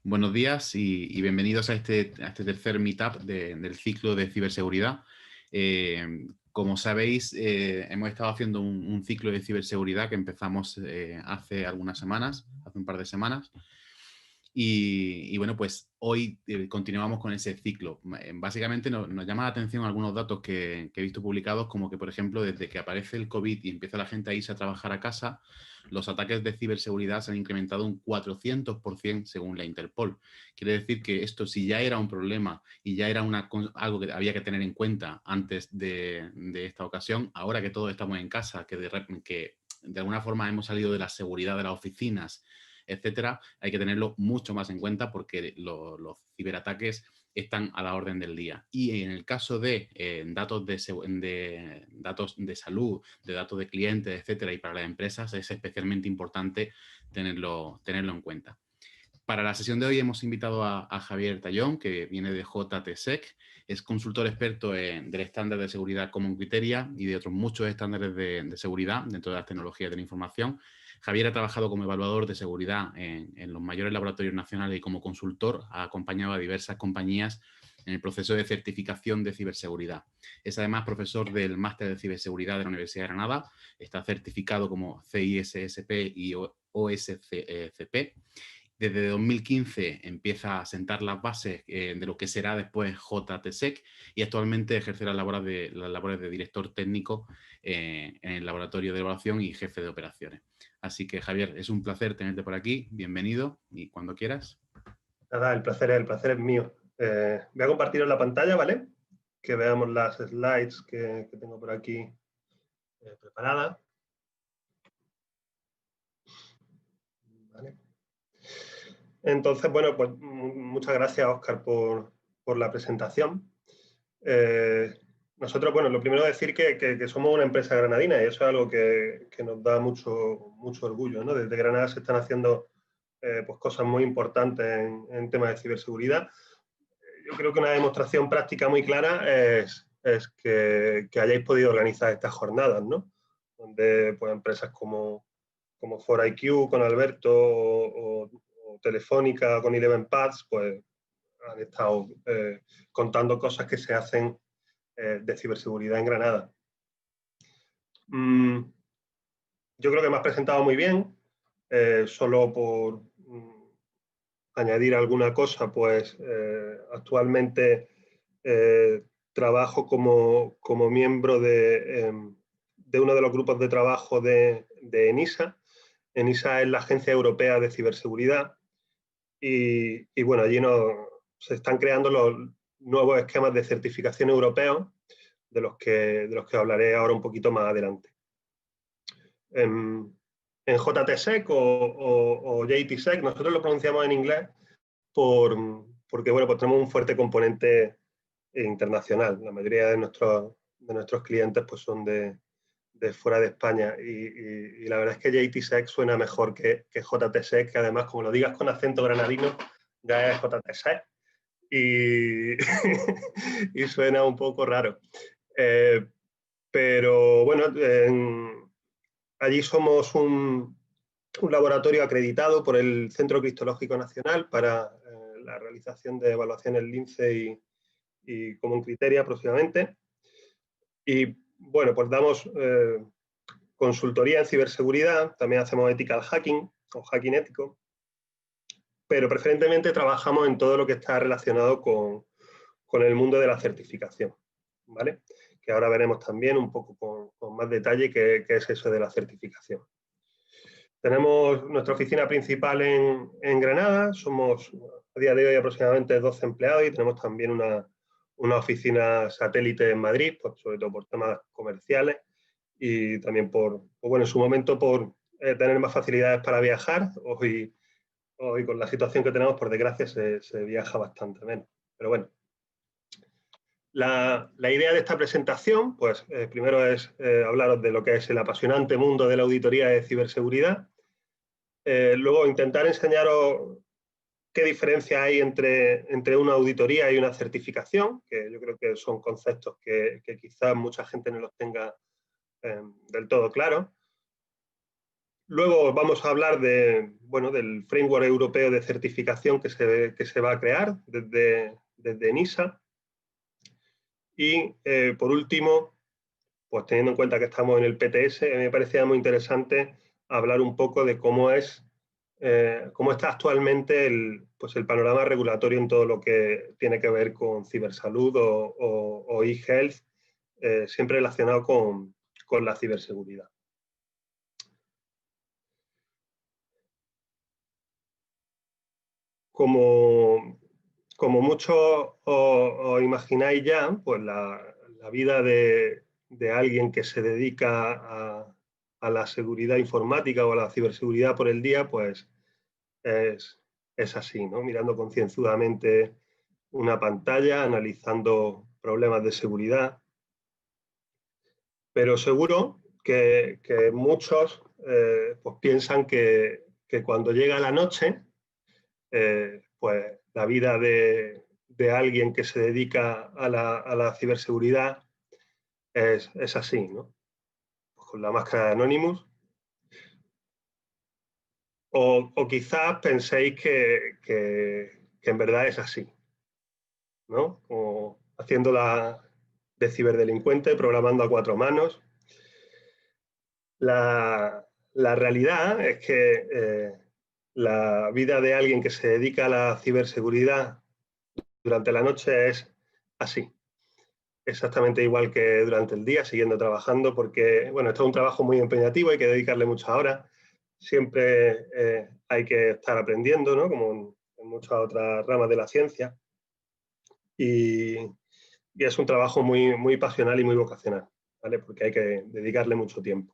Buenos días y bienvenidos a este tercer meetup del ciclo de ciberseguridad. Como sabéis, hemos estado haciendo un ciclo de ciberseguridad que empezamos hace algunas semanas, hace un par de semanas. Y bueno, pues hoy continuamos con ese ciclo. Básicamente nos llama la atención algunos datos que he visto publicados, como que, por ejemplo, desde que aparece el COVID y empieza la gente a irse a trabajar a casa, los ataques de ciberseguridad se han incrementado un 400% según la Interpol. Quiere decir que esto, si ya era un problema y ya era algo que había que tener en cuenta antes de esta ocasión, ahora que todos estamos en casa, que de alguna forma hemos salido de la seguridad de las oficinas, etcétera, hay que tenerlo mucho más en cuenta porque los ciberataques están a la orden del día. Y en el caso de datos datos de salud, de datos de clientes, etcétera, y para las empresas es especialmente importante tenerlo en cuenta. Para la sesión de hoy hemos invitado a Javier Tallón, que viene de JTSEC, es consultor experto del estándar de seguridad Common Criteria y de otros muchos estándares de seguridad dentro de las tecnologías de la información. Javier ha trabajado como evaluador de seguridad en los mayores laboratorios nacionales y como consultor ha acompañado a diversas compañías en el proceso de certificación de ciberseguridad. Es además profesor del máster de ciberseguridad de la Universidad de Granada, está certificado como CISSP y OSCP. Desde 2015 empieza a sentar las bases de lo que será después JTSEC y actualmente ejerce las labores de director técnico en el laboratorio de evaluación y jefe de operaciones. Así que, Javier, es un placer tenerte por aquí. Bienvenido y cuando quieras. Nada, el placer es mío. Voy a compartir la pantalla, ¿vale? Que veamos las slides que tengo por aquí preparadas. ¿Vale? Entonces, bueno, pues muchas gracias, Óscar, por la presentación. Nosotros, bueno, lo primero es decir que somos una empresa granadina y eso es algo que nos da mucho orgullo, ¿no? Desde Granada se están haciendo pues cosas muy importantes en temas de ciberseguridad. Yo creo que una demostración práctica muy clara es que hayáis podido organizar estas jornadas, ¿no? Donde pues, empresas como 4IQ con Alberto o Telefónica con Eleven Paths, pues han estado contando cosas que se hacen de ciberseguridad en Granada. Yo creo que me has presentado muy bien, solo por añadir alguna cosa, pues actualmente trabajo como miembro de uno de los grupos de trabajo de ENISA. ENISA es la Agencia Europea de Ciberseguridad y bueno, allí se están creando los nuevos esquemas de certificación europeos de los que hablaré ahora un poquito más adelante. En JTSEC o JTSEC, nosotros lo pronunciamos en inglés porque bueno, pues tenemos un fuerte componente internacional. La mayoría de nuestros clientes pues, son de fuera de España y la verdad es que JTSEC suena mejor que JTSEC, que además, como lo digas con acento granadino, ya es JTSEC y, y suena un poco raro. Pero bueno, allí somos un laboratorio acreditado por el Centro Criptológico Nacional para la realización de evaluaciones LINCE y Common Criteria próximamente. Y bueno, pues damos consultoría en ciberseguridad, también hacemos ethical hacking o hacking ético, pero preferentemente trabajamos en todo lo que está relacionado con el mundo de la certificación, ¿vale? Que ahora veremos también un poco con más detalle qué es eso de la certificación. Tenemos nuestra oficina principal en Granada, somos a día de hoy aproximadamente 12 empleados y tenemos también una oficina satélite en Madrid, pues, sobre todo por temas comerciales y también bueno, en su momento por tener más facilidades para viajar. Hoy con la situación que tenemos, por desgracia, se viaja bastante menos. Pero bueno, la idea de esta presentación, pues primero es hablaros de lo que es el apasionante mundo de la auditoría de ciberseguridad. Luego intentar enseñaros qué diferencia hay entre una auditoría y una certificación, que yo creo que son conceptos que quizás mucha gente no los tenga del todo claros. Luego vamos a hablar de, bueno, del framework europeo de certificación que se va a crear desde NISA. Y por último, pues teniendo en cuenta que estamos en el PTS, me parecía muy interesante hablar un poco de cómo está actualmente pues el panorama regulatorio en todo lo que tiene que ver con cibersalud o e-health, siempre relacionado con la ciberseguridad. Como muchos os imagináis ya, pues la vida de alguien que se dedica a la seguridad informática o a la ciberseguridad por el día, pues es así, ¿no? Mirando concienzudamente una pantalla, analizando problemas de seguridad. Pero seguro que muchos pues piensan que cuando llega la noche, pues la vida de alguien que se dedica a la ciberseguridad es así, ¿no? Pues con la máscara de Anonymous. O quizás penséis que en verdad es así, ¿no? Como haciéndola de ciberdelincuente, programando a 4 manos. La realidad es que la vida de alguien que se dedica a la ciberseguridad durante la noche es así, exactamente igual que durante el día, siguiendo trabajando, porque, bueno, esto es un trabajo muy empeñativo, hay que dedicarle muchas horas, siempre hay que estar aprendiendo, ¿no? Como en muchas otras ramas de la ciencia, y es un trabajo muy, muy pasional y muy vocacional, ¿vale? Porque hay que dedicarle mucho tiempo.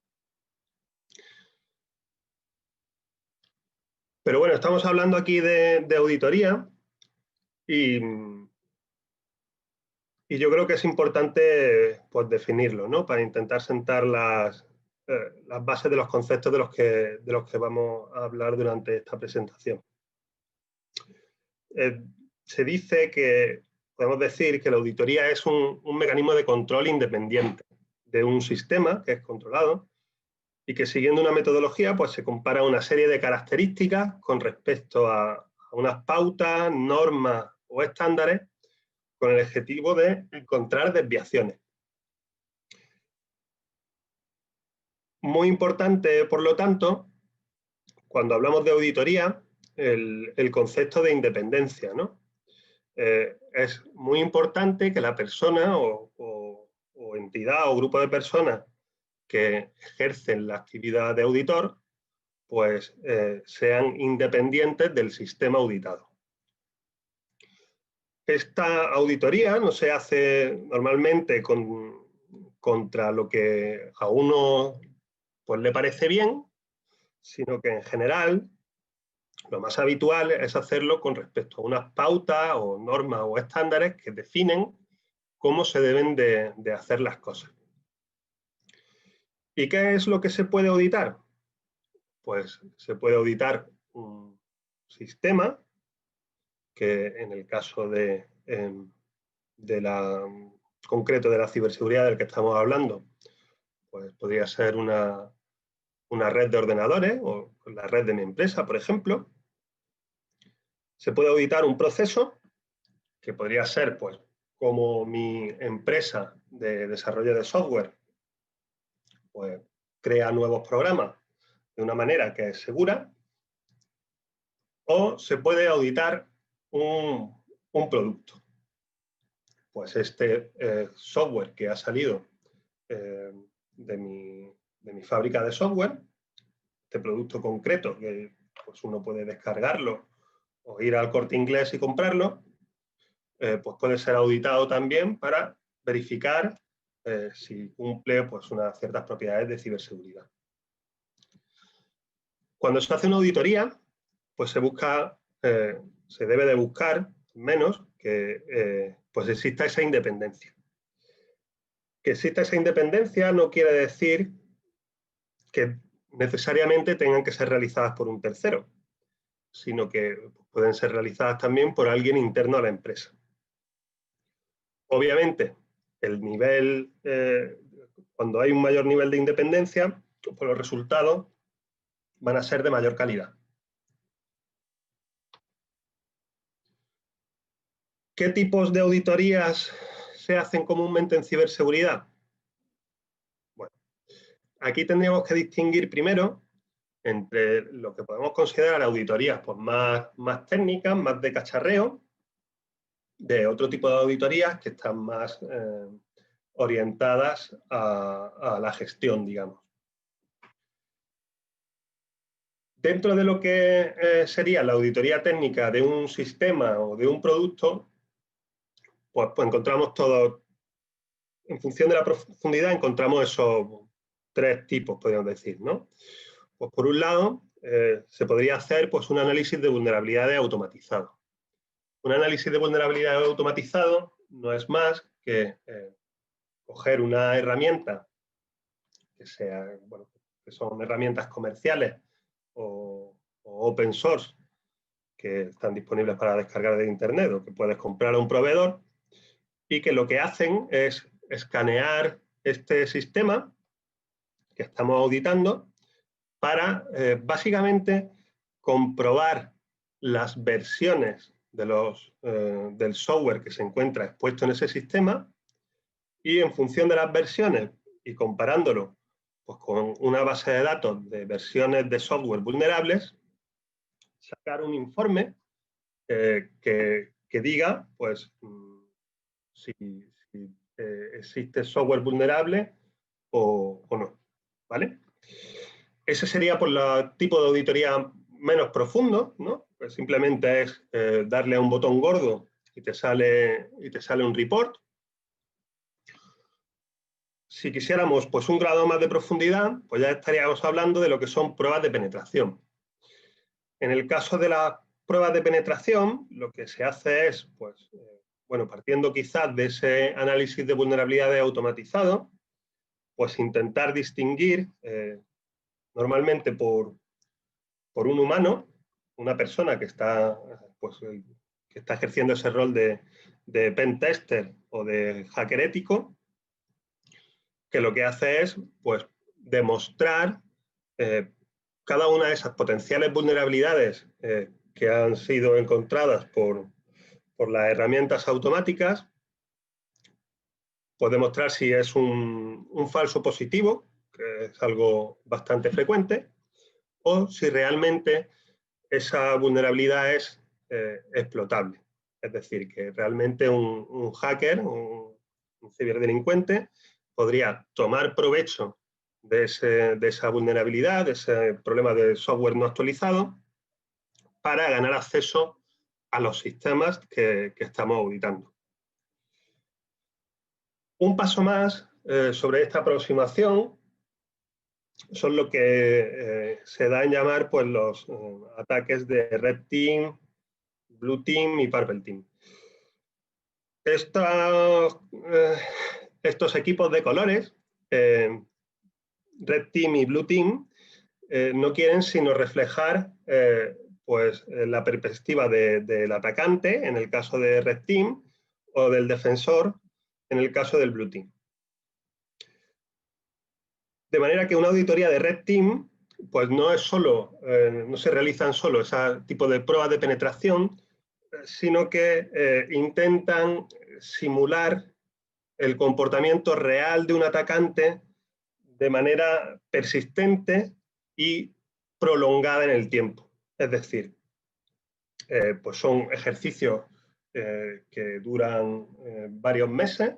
Pero bueno, estamos hablando aquí de auditoría y yo creo que es importante pues, definirlo, ¿no? Para intentar sentar las bases de los conceptos de los que vamos a hablar durante esta presentación. Se dice que, podemos decir que la auditoría es un mecanismo de control independiente de un sistema que es controlado y que siguiendo una metodología pues se compara una serie de características con respecto a unas pautas, normas o estándares con el objetivo de encontrar desviaciones. Muy importante, por lo tanto, cuando hablamos de auditoría, el concepto de independencia, ¿no? Es muy importante que la persona o entidad o grupo de personas que ejercen la actividad de auditor pues sean independientes del sistema auditado. Esta auditoría no se hace normalmente contra lo que a uno pues, le parece bien, sino que en general lo más habitual es hacerlo con respecto a unas pautas o normas o estándares que definen cómo se deben de hacer las cosas. ¿Y qué es lo que se puede auditar? Pues se puede auditar un sistema que en el caso concreto de la ciberseguridad del que estamos hablando, pues podría ser una red de ordenadores o la red de mi empresa, por ejemplo. Se puede auditar un proceso que podría ser, pues, como mi empresa de desarrollo de software pues, crea nuevos programas de una manera que es segura, o se puede auditar un producto. Pues este software que ha salido de mi fábrica de software, este producto concreto, que pues uno puede descargarlo o ir al Corte Inglés y comprarlo, pues puede ser auditado también para verificar si cumple pues, unas ciertas propiedades de ciberseguridad. Cuando se hace una auditoría, pues se debe de buscar menos que pues exista esa independencia. Que exista esa independencia no quiere decir que necesariamente tengan que ser realizadas por un tercero, sino que pueden ser realizadas también por alguien interno a la empresa. Obviamente, cuando hay un mayor nivel de independencia, pues los resultados van a ser de mayor calidad. ¿Qué tipos de auditorías se hacen comúnmente en ciberseguridad? Bueno, aquí tendríamos que distinguir primero entre lo que podemos considerar auditorías pues, más técnicas, más de cacharreo, de otro tipo de auditorías que están más orientadas a la gestión, digamos. Dentro de lo que sería la auditoría técnica de un sistema o de un producto, pues encontramos todo, en función de la profundidad, encontramos esos tres tipos, podríamos decir, ¿no? Pues por un lado, se podría hacer pues, un análisis de vulnerabilidades automatizado. Un análisis de vulnerabilidades automatizado no es más que coger una herramienta que sea, bueno, que son herramientas comerciales o open source que están disponibles para descargar de internet o que puedes comprar a un proveedor y que lo que hacen es escanear este sistema que estamos auditando para básicamente comprobar las versiones del software que se encuentra expuesto en ese sistema y en función de las versiones y comparándolo pues, con una base de datos de versiones de software vulnerables, sacar un informe que diga pues, si existe software vulnerable o no. ¿Vale? Ese sería por el tipo de auditoría menos profundo, ¿no? Pues simplemente es darle a un botón gordo y te sale un report. Si quisiéramos pues, un grado más de profundidad, pues ya estaríamos hablando de lo que son pruebas de penetración. En el caso de las pruebas de penetración, lo que se hace es, pues, bueno, partiendo quizás de ese análisis de vulnerabilidades automatizado, pues intentar distinguir normalmente por un humano, una persona que está, pues, que está ejerciendo ese rol de pen tester o de hacker ético, que lo que hace es pues, demostrar cada una de esas potenciales vulnerabilidades que han sido encontradas por las herramientas automáticas, pues demostrar si es un falso positivo, que es algo bastante frecuente, o si realmente esa vulnerabilidad es explotable. Es decir, que realmente un hacker, un ciberdelincuente, podría tomar provecho de esa vulnerabilidad, de ese problema de software no actualizado, para ganar acceso a los sistemas que estamos auditando. Un paso más sobre esta aproximación son lo que se da en llamar pues, los ataques de Red Team, Blue Team y Purple Team. Estos equipos de colores, Red Team y Blue Team, no quieren sino reflejar pues, la perspectiva del atacante, en el caso de Red Team, o del defensor, en el caso del Blue Team. De manera que una auditoría de Red Team pues no es solo, no se realizan solo ese tipo de pruebas de penetración, sino que intentan simular el comportamiento real de un atacante de manera persistente y prolongada en el tiempo. Es decir, pues son ejercicios que duran varios meses,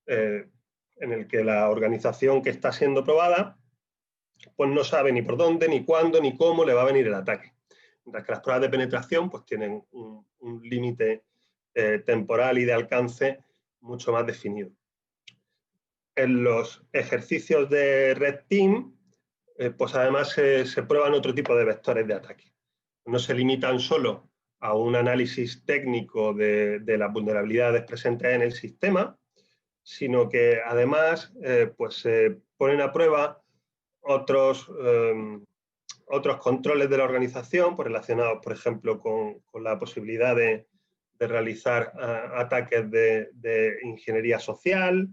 en el que la organización que está siendo probada pues no sabe ni por dónde, ni cuándo, ni cómo le va a venir el ataque. Mientras que las pruebas de penetración pues tienen un límite temporal y de alcance mucho más definido. En los ejercicios de Red Team, pues además se prueban otro tipo de vectores de ataque. No se limitan solo a un análisis técnico de las vulnerabilidades presentes en el sistema, sino que además pues se ponen a prueba otros controles de la organización pues relacionados, por ejemplo, con la posibilidad de realizar ataques de ingeniería social,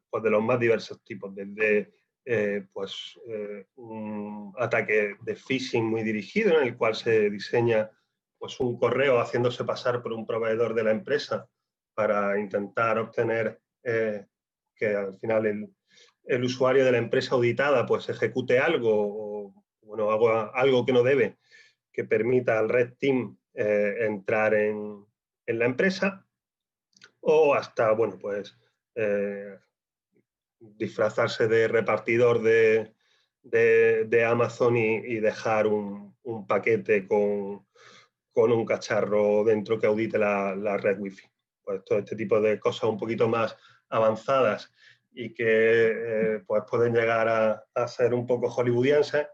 pues de los más diversos tipos, desde un ataque de phishing muy dirigido, en el cual se diseña pues, un correo haciéndose pasar por un proveedor de la empresa para intentar obtener que al final el usuario de la empresa auditada pues, ejecute algo o bueno, haga algo que no debe, que permita al Red Team entrar en la empresa, o hasta, bueno, pues disfrazarse de repartidor de Amazon y dejar un paquete con un cacharro dentro que audite la red Wi-Fi. Pues todo este tipo de cosas un poquito más avanzadas y que pues pueden llegar a ser un poco hollywoodienses,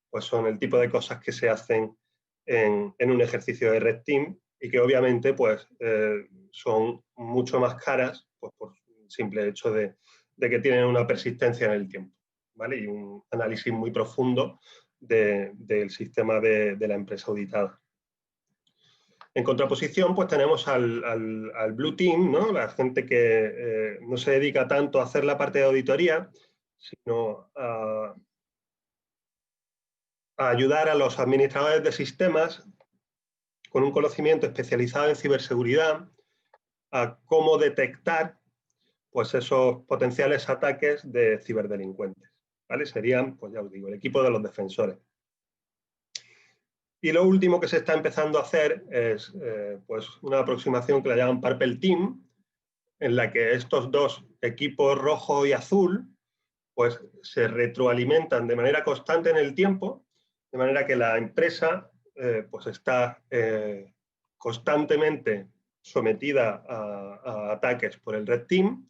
pues son el tipo de cosas que se hacen en un ejercicio de Red Team y que obviamente pues, son mucho más caras pues, por el simple hecho de que tienen una persistencia en el tiempo, ¿vale? Y un análisis muy profundo del sistema de la empresa auditada. En contraposición, pues tenemos al Blue Team, ¿no? La gente que no se dedica tanto a hacer la parte de auditoría, sino a ayudar a los administradores de sistemas con un conocimiento especializado en ciberseguridad a cómo detectar pues, esos potenciales ataques de ciberdelincuentes, ¿vale? Serían, pues ya os digo, el equipo de los defensores. Y lo último que se está empezando a hacer es pues una aproximación que la llaman Purple Team, en la que estos dos equipos rojo y azul pues se retroalimentan de manera constante en el tiempo, de manera que la empresa pues está constantemente sometida a ataques por el Red Team,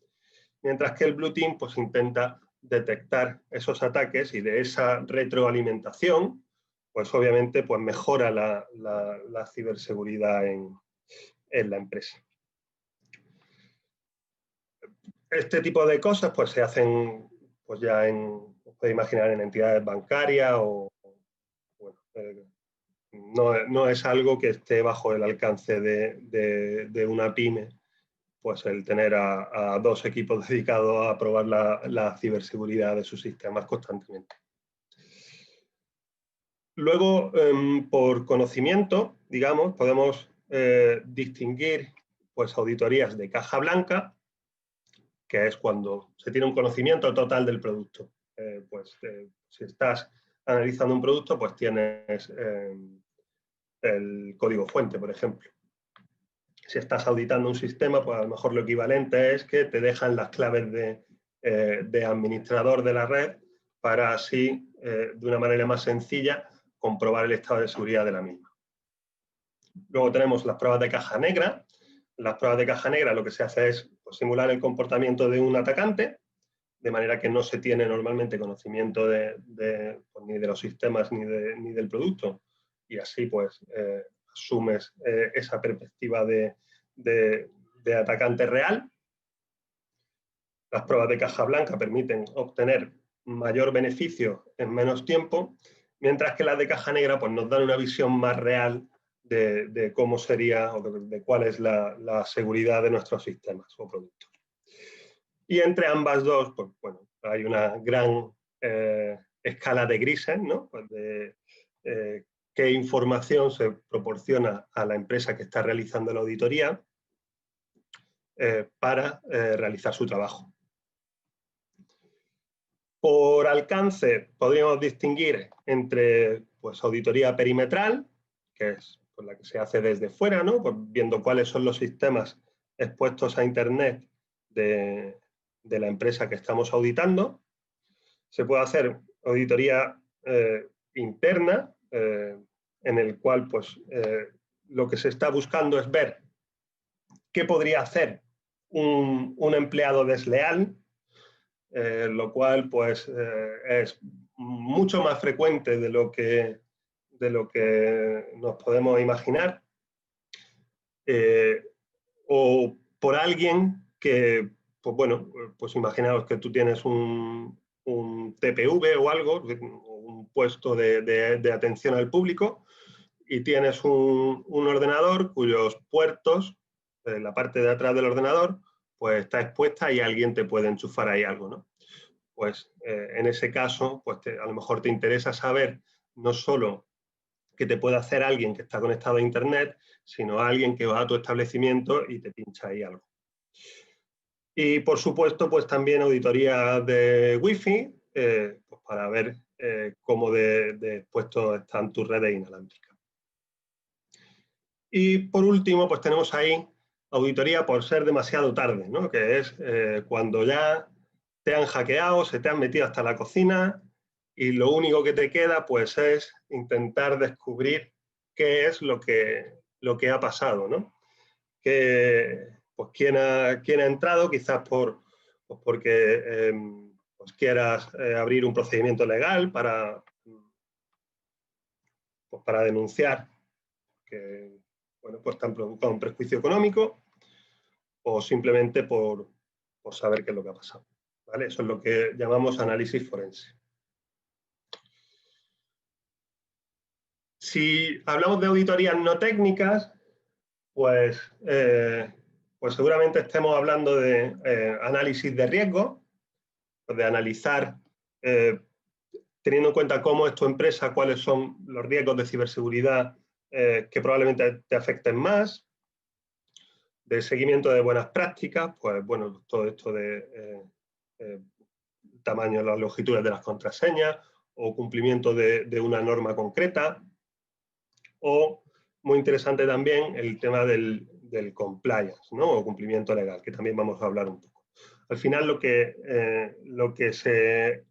mientras que el Blue Team pues intenta detectar esos ataques y de esa retroalimentación pues obviamente pues mejora la ciberseguridad en la empresa. Este tipo de cosas pues se hacen pues ya os podéis imaginar, en entidades bancarias o bueno, no es algo que esté bajo el alcance de una pyme, pues el tener a dos equipos dedicados a probar la ciberseguridad de sus sistemas constantemente. Luego, por conocimiento, digamos, podemos distinguir pues, auditorías de caja blanca, que es cuando se tiene un conocimiento total del producto. Si estás analizando un producto, pues tienes el código fuente, por ejemplo. Si estás auditando un sistema, pues a lo mejor lo equivalente es que te dejan las claves de administrador de la red para así, de una manera más sencilla, comprobar el estado de seguridad de la misma. Luego tenemos las pruebas de caja negra. En las pruebas de caja negra lo que se hace es pues, simular el comportamiento de un atacante, de manera que no se tiene normalmente conocimiento pues, ni de los sistemas ni del producto, y así pues asumes esa perspectiva de atacante real. Las pruebas de caja blanca permiten obtener mayor beneficio en menos tiempo, mientras que las de caja negra pues, nos dan una visión más real de cómo sería o de cuál es la seguridad de nuestros sistemas o productos. Y entre ambas dos, pues bueno, hay una gran escala de grises, ¿no? Pues de qué información se proporciona a la empresa que está realizando la auditoría para realizar su trabajo. Por alcance podríamos distinguir entre pues, auditoría perimetral, que es pues, la que se hace desde fuera, ¿no? Pues, viendo cuáles son los sistemas expuestos a Internet de la empresa que estamos auditando. Se puede hacer auditoría interna, en el cual pues, lo que se está buscando es ver qué podría hacer un empleado desleal, lo cual pues, es mucho más frecuente de lo que nos podemos imaginar, o por alguien que, pues bueno, pues imaginaos que tú tienes un TPV o algo, un puesto de atención al público, y tienes un ordenador cuyos puertos, la parte de atrás del ordenador, pues está expuesta y alguien te puede enchufar ahí algo, ¿no? pues en ese caso, pues a lo mejor te interesa saber no solo qué te puede hacer alguien que está conectado a Internet, sino alguien que va a tu establecimiento y te pincha ahí algo. Y por supuesto, pues también auditoría de Wi-Fi, pues para ver cómo de expuestos están tus redes inalámbricas. Y por último, pues tenemos ahí auditoría por ser demasiado tarde, ¿no? Que es cuando ya te han hackeado, se te han metido hasta la cocina y lo único que te queda pues es intentar descubrir qué es lo que ha pasado, ¿no? Que, pues, ¿quién ha entrado? Quizás pues porque pues quieras abrir un procedimiento legal pues para denunciar que bueno, pues te han provocado un perjuicio económico o simplemente por saber qué es lo que ha pasado. ¿Vale? Eso es lo que llamamos análisis forense. Si hablamos de auditorías no técnicas, pues seguramente estemos hablando de análisis de riesgo, pues de analizar, teniendo en cuenta cómo es tu empresa, cuáles son los riesgos de ciberseguridad que probablemente te afecten más, de seguimiento de buenas prácticas, pues bueno, todo esto de tamaño de las longitudes de las contraseñas o cumplimiento de una norma concreta, o muy interesante también el tema del compliance, ¿no? O cumplimiento legal, que también vamos a hablar un poco. Al final lo que se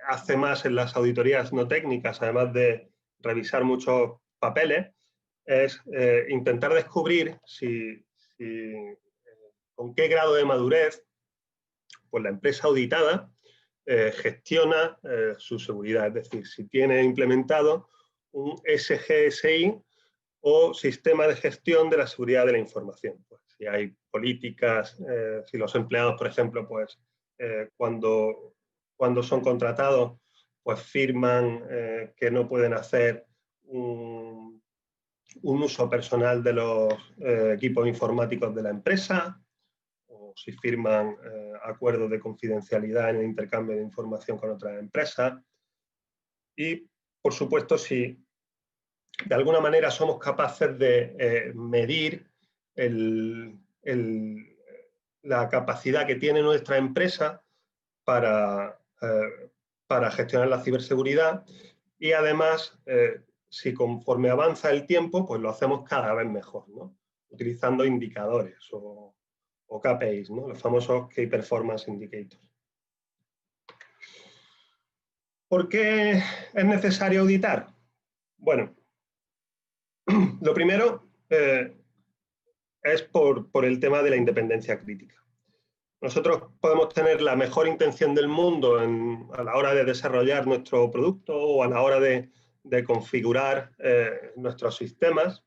hace más en las auditorías no técnicas, además de revisar muchos papeles, es intentar descubrir con qué grado de madurez pues la empresa auditada gestiona su seguridad, es decir, si tiene implementado un SGSI o sistema de gestión de la seguridad de la información. Pues, si hay políticas, si los empleados, por ejemplo, pues cuando son contratados, pues firman que no pueden hacer un uso personal de los equipos informáticos de la empresa, o si firman acuerdos de confidencialidad en el intercambio de información con otras empresas. Y, por supuesto, si de alguna manera somos capaces de medir la capacidad que tiene nuestra empresa para gestionar la ciberseguridad y además, si conforme avanza el tiempo, pues lo hacemos cada vez mejor, ¿no? Utilizando indicadores o KPIs, ¿no? Los famosos Key Performance Indicators. ¿Por qué es necesario auditar? Bueno, lo primero es por el tema de la independencia crítica. Nosotros podemos tener la mejor intención del mundo a la hora de desarrollar nuestro producto o a la hora de configurar nuestros sistemas,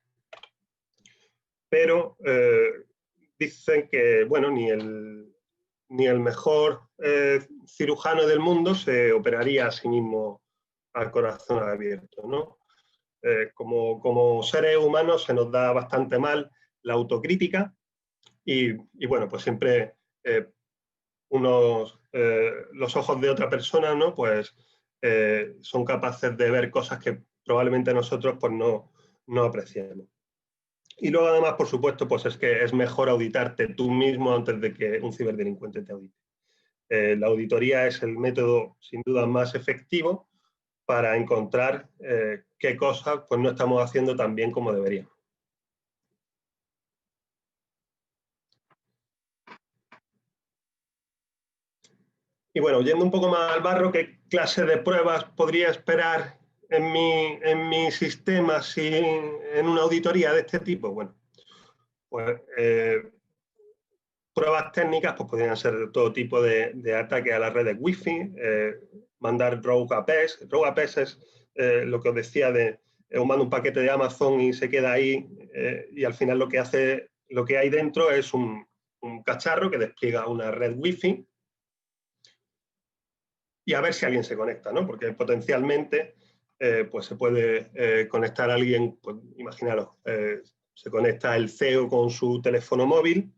pero dicen que bueno, ni el mejor cirujano del mundo se operaría a sí mismo a corazón abierto, ¿no? Como seres humanos se nos da bastante mal la autocrítica y bueno, pues siempre los ojos de otra persona, ¿no? Pues son capaces de ver cosas que probablemente nosotros pues no apreciamos. Y luego además, por supuesto, pues es que es mejor auditarte tú mismo antes de que un ciberdelincuente te audite. La auditoría es el método sin duda más efectivo para encontrar qué cosas pues no estamos haciendo tan bien como deberíamos. Y bueno, yendo un poco más al barro, ¿qué clase de pruebas podría esperar en mi sistema en una auditoría de este tipo? Bueno, pues pruebas técnicas pues podrían ser de todo tipo de ataque a las redes Wi-Fi, mandar rogue APs. Rogue APs es lo que os decía de os mando un paquete de Amazon y se queda ahí y al final lo que hay dentro es un cacharro que despliega una red Wi-Fi y a ver si alguien se conecta, ¿no? Porque potencialmente pues se puede conectar a alguien, pues imaginaros, se conecta el CEO con su teléfono móvil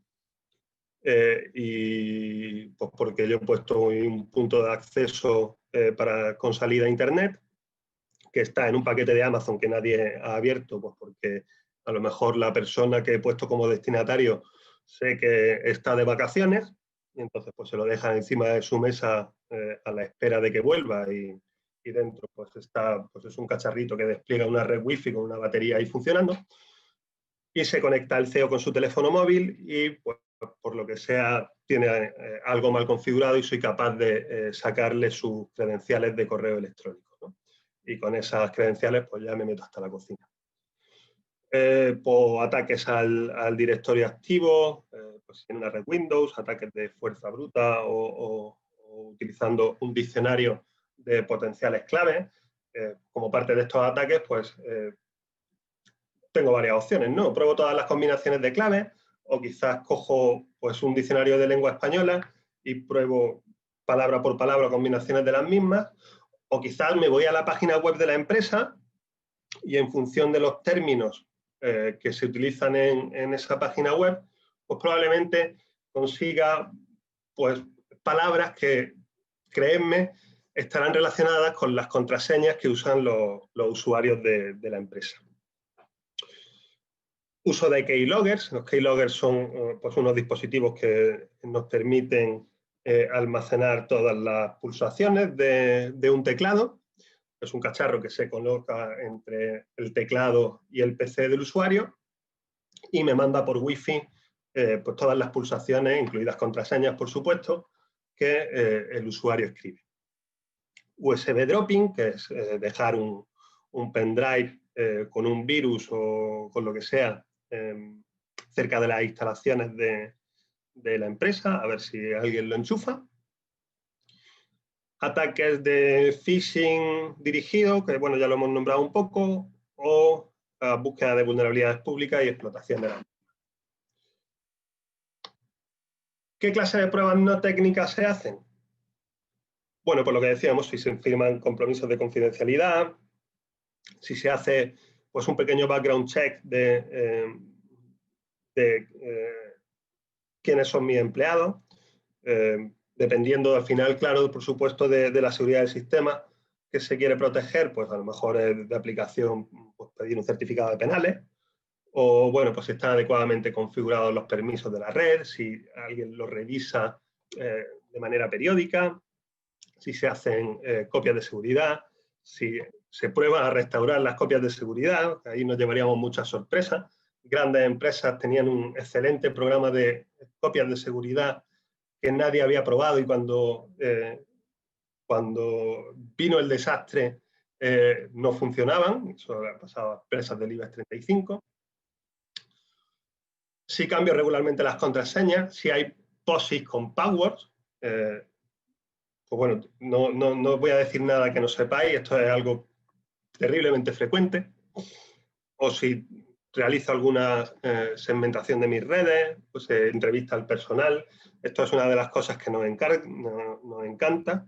y pues porque yo he puesto un punto de acceso con salida a Internet, que está en un paquete de Amazon que nadie ha abierto, pues porque a lo mejor la persona que he puesto como destinatario sé que está de vacaciones, y entonces pues se lo dejan encima de su mesa a la espera de que vuelva, y dentro pues está, pues es un cacharrito que despliega una red wifi con una batería ahí funcionando, y se conecta el CEO con su teléfono móvil y pues por lo que sea tiene algo mal configurado y soy capaz de sacarle sus credenciales de correo electrónico, ¿no? Y con esas credenciales pues ya me meto hasta la cocina. Pues ataques al directorio activo, pues en una red Windows, ataques de fuerza bruta o utilizando un diccionario de potenciales claves. Como parte de estos ataques, pues tengo varias opciones, ¿no? Pruebo todas las combinaciones de claves o quizás cojo pues, un diccionario de lengua española y pruebo palabra por palabra combinaciones de las mismas, o quizás me voy a la página web de la empresa y en función de los términos que se utilizan en esa página web, pues probablemente consiga pues, palabras que, creedme, estarán relacionadas con las contraseñas que usan los usuarios de la empresa. Uso de keyloggers. Los keyloggers son pues unos dispositivos que nos permiten almacenar todas las pulsaciones de un teclado. Es un cacharro que se coloca entre el teclado y el PC del usuario y me manda por Wi-Fi pues todas las pulsaciones, incluidas contraseñas, por supuesto, que el usuario escribe. USB dropping, que es dejar un pendrive con un virus o con lo que sea cerca de las instalaciones de la empresa, a ver si alguien lo enchufa. Ataques de phishing dirigido, que bueno, ya lo hemos nombrado un poco, o búsqueda de vulnerabilidades públicas y explotación de la misma. ¿Qué clase de pruebas no técnicas se hacen? Bueno, pues lo que decíamos, si se firman compromisos de confidencialidad, si se hace pues, un pequeño background check de quiénes son mis empleados, dependiendo al final, claro, por supuesto, de la seguridad del sistema que se quiere proteger, pues a lo mejor de aplicación pues, pedir un certificado de penales, o bueno, pues si están adecuadamente configurados los permisos de la red, si alguien lo revisa de manera periódica, si se hacen copias de seguridad, si se prueban a restaurar las copias de seguridad, ahí nos llevaríamos muchas sorpresas. Grandes empresas tenían un excelente programa de copias de seguridad que nadie había probado y cuando vino el desastre no funcionaban. Eso ha pasado a empresas del IBEX 35. Si cambio regularmente las contraseñas, si hay POSIX con passwords, pues bueno, no voy a decir nada que no sepáis, esto es algo terriblemente frecuente. O si realizo alguna segmentación de mis redes, pues entrevista al personal. Esto es una de las cosas que nos encanta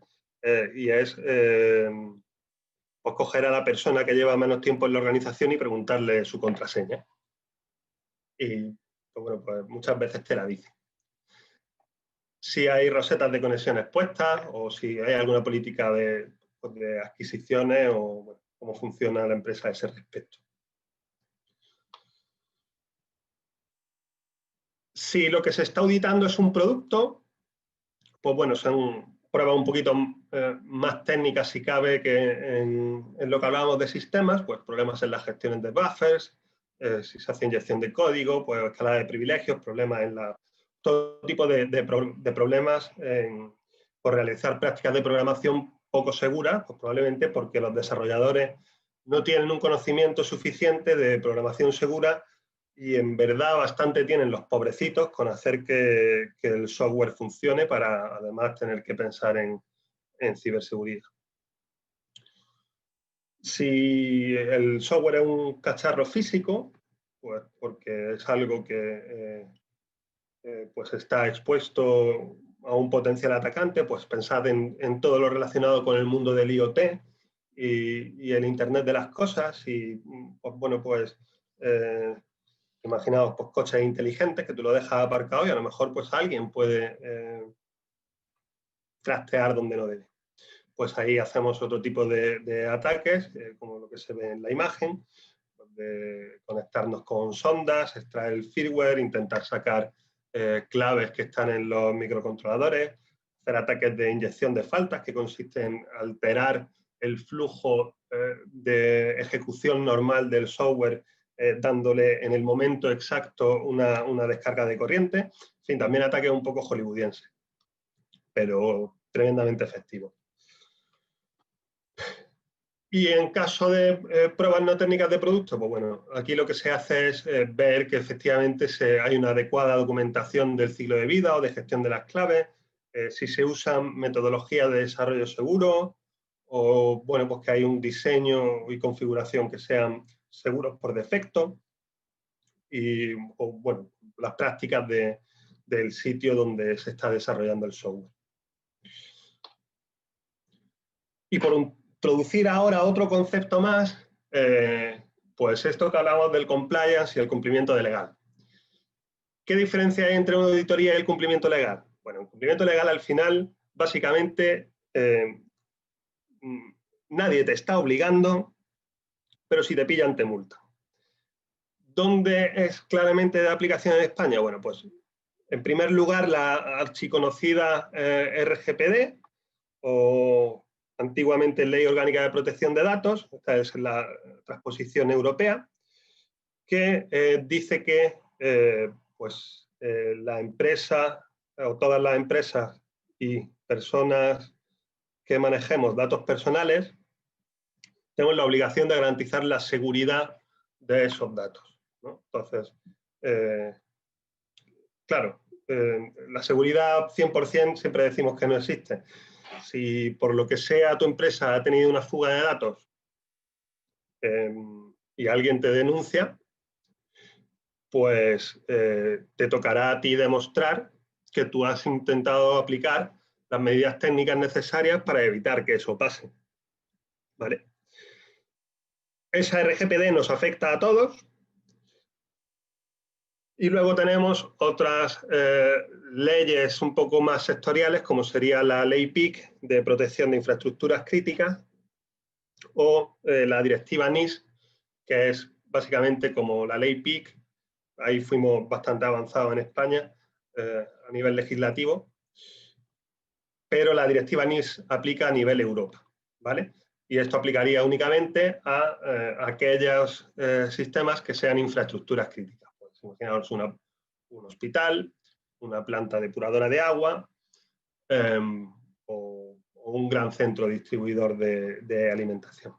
y es pues coger a la persona que lleva menos tiempo en la organización y preguntarle su contraseña. Y pues bueno, pues muchas veces te la dice. Si hay rosetas de conexiones puestas o si hay alguna política de adquisiciones o bueno, cómo funciona la empresa a ese respecto. Si lo que se está auditando es un producto, pues bueno, son pruebas un poquito más técnicas si cabe que en lo que hablábamos de sistemas, pues problemas en las gestiones de buffers, si se hace inyección de código, pues escalada de privilegios, problemas en todo tipo de problemas por realizar prácticas de programación poco seguras, pues probablemente porque los desarrolladores no tienen un conocimiento suficiente de programación segura y en verdad bastante tienen los pobrecitos con hacer que el software funcione para además tener que pensar en ciberseguridad. Si el software es un cacharro físico, pues porque es algo que pues está expuesto a un potencial atacante, pues pensad en todo lo relacionado con el mundo del IoT y el Internet de las cosas y pues bueno, pues Imaginaos pues, coches inteligentes que tú lo dejas aparcado y a lo mejor pues, alguien puede trastear donde no debe. Pues ahí hacemos otro tipo de ataques, como lo que se ve en la imagen, de conectarnos con sondas, extraer el firmware, intentar sacar claves que están en los microcontroladores, hacer ataques de inyección de faltas, que consiste en alterar el flujo de ejecución normal del software, dándole en el momento exacto una descarga de corriente. En fin, también ataques un poco hollywoodienses, pero tremendamente efectivos. Y en caso de pruebas no técnicas de producto, pues bueno, aquí lo que se hace es ver que efectivamente hay una adecuada documentación del ciclo de vida o de gestión de las claves, si se usan metodologías de desarrollo seguro o, bueno, pues que hay un diseño y configuración que sean seguros por defecto y, o, bueno, las prácticas del sitio donde se está desarrollando el software. Y por introducir ahora otro concepto más, pues esto que hablamos del compliance y el cumplimiento de legal. ¿Qué diferencia hay entre una auditoría y el cumplimiento legal? Bueno, el cumplimiento legal al final, básicamente, nadie te está obligando, pero si te pillan te multan. ¿Dónde es claramente de aplicación en España? Bueno, pues en primer lugar la archiconocida RGPD, o antiguamente Ley Orgánica de Protección de Datos, esta es la transposición europea, que dice que la empresa o todas las empresas y personas que manejemos datos personales tenemos la obligación de garantizar la seguridad de esos datos, ¿no? Entonces, claro, la seguridad 100% siempre decimos que no existe. Si por lo que sea tu empresa ha tenido una fuga de datos y alguien te denuncia, pues te tocará a ti demostrar que tú has intentado aplicar las medidas técnicas necesarias para evitar que eso pase. ¿Vale? Esa RGPD nos afecta a todos. Y luego tenemos otras leyes un poco más sectoriales, como sería la Ley PIC de protección de infraestructuras críticas o la directiva NIS, que es básicamente como la Ley PIC. Ahí fuimos bastante avanzados en España a nivel legislativo, pero la directiva NIS aplica a nivel Europa, ¿vale? Y esto aplicaría únicamente a aquellos sistemas que sean infraestructuras críticas. Pues, imaginaos un hospital, una planta depuradora de agua o un gran centro distribuidor de alimentación.